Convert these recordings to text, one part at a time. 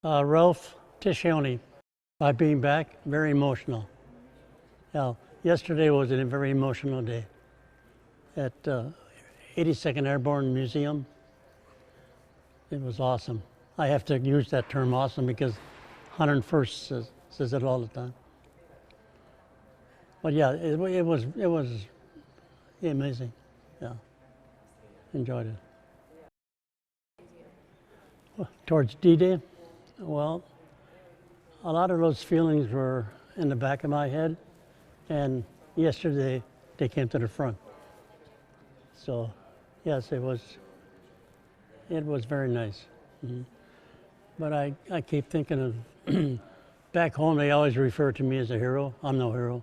Ralph Ticcioni, by being back, very emotional. Now, yesterday was a very emotional day at 82nd Airborne Museum. It was awesome. I have to use that term awesome because 101st says it all the time. But yeah, it was amazing. Yeah, enjoyed it. Towards D-Day, well, a lot of those feelings were in the back of my head, and yesterday they came to the front. So, yes, it was very nice. Mm-hmm. But I keep thinking of, back home they always refer to me as a hero. I'm no hero.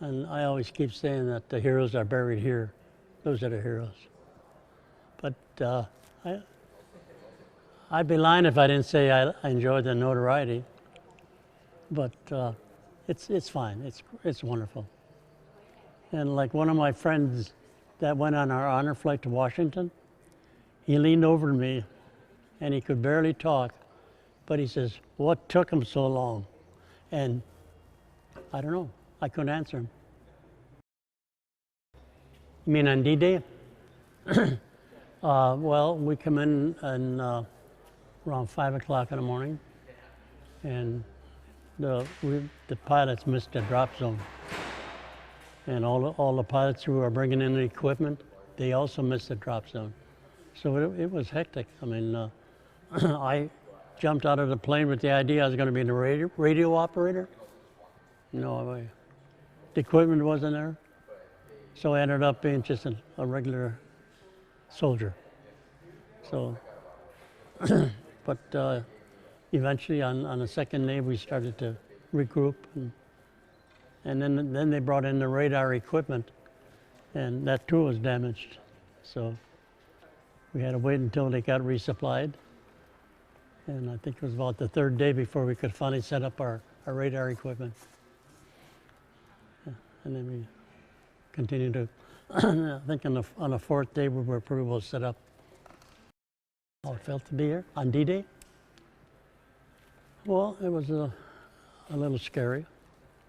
And I always keep saying that the heroes are buried here. Those are the heroes. But I'd be lying if I didn't say I enjoyed the notoriety. But it's fine. It's wonderful. And like one of my friends that went on our honor flight to Washington, he leaned over to me, and he could barely talk, but he says, "What took him so long?" And I don't know. I couldn't answer him. You mean on D-Day? Well, we come in and around 5 o'clock in the morning, and the pilots missed the drop zone. And all the pilots who are bringing in the equipment, they also missed the drop zone. So it was hectic. I mean, I jumped out of the plane with the idea I was going to be the radio operator. You know, the equipment wasn't there. So I ended up being just a regular soldier. So, but eventually on the second day we started to regroup, and then they brought in the radar equipment, and that too was damaged. So we had to wait until they got resupplied, and I think it was about the third day before we could finally set up our radar equipment. Yeah, and then we continued to, I think on the fourth day we were pretty well set up. How it felt to be here on D-Day? Well, it was a little scary,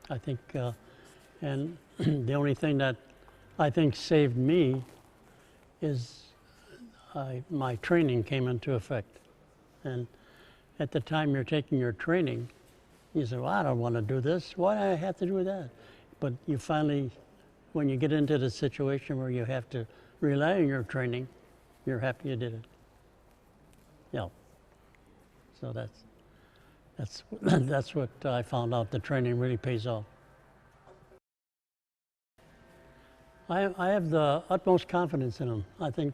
I think, and the only thing that I think saved me is my training came into effect. And at the time you're taking your training, you say, well, I don't want to do this. Why do I have to do that? But you finally, when you get into the situation where you have to rely on your training, you're happy you did it. Yeah. So that's what I found out. The training really pays off. I have the utmost confidence in them. I think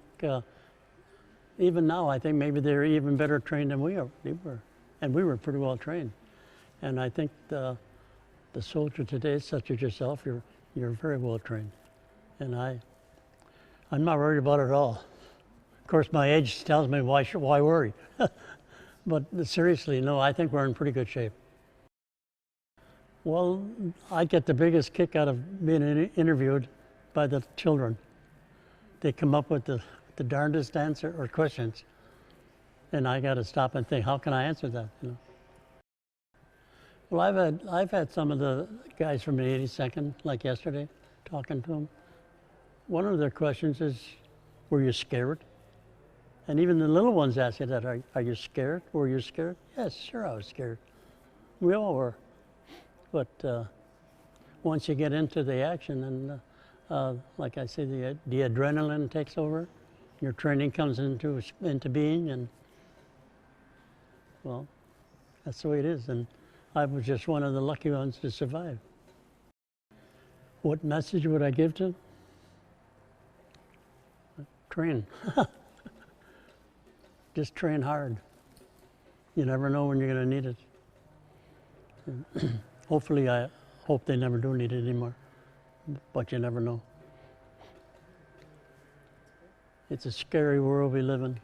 even now, I think maybe they're even better trained than we were. And we were pretty well trained. And I think the soldier today, such as yourself, you're very well trained. And I'm not worried about it at all. Of course, my age tells me why worry. But seriously, no, I think we're in pretty good shape. Well, I get the biggest kick out of being interviewed by the children. They come up with the darndest answer or questions, and I got to stop and think, how can I answer that? You know? Well, I've had some of the guys from the 82nd, like yesterday, talking to them. One of their questions is, were you scared? And even the little ones ask you that, are you scared? Were you scared? Yes, sure I was scared. We all were. But once you get into the action, and like I say, the adrenaline takes over, your training comes into being, and well, that's the way it is. And I was just one of the lucky ones to survive. What message would I give to them? Train. Just train hard. You never know when you're going to need it. Hopefully, I hope they never do need it anymore, but you never know. It's a scary world we live in.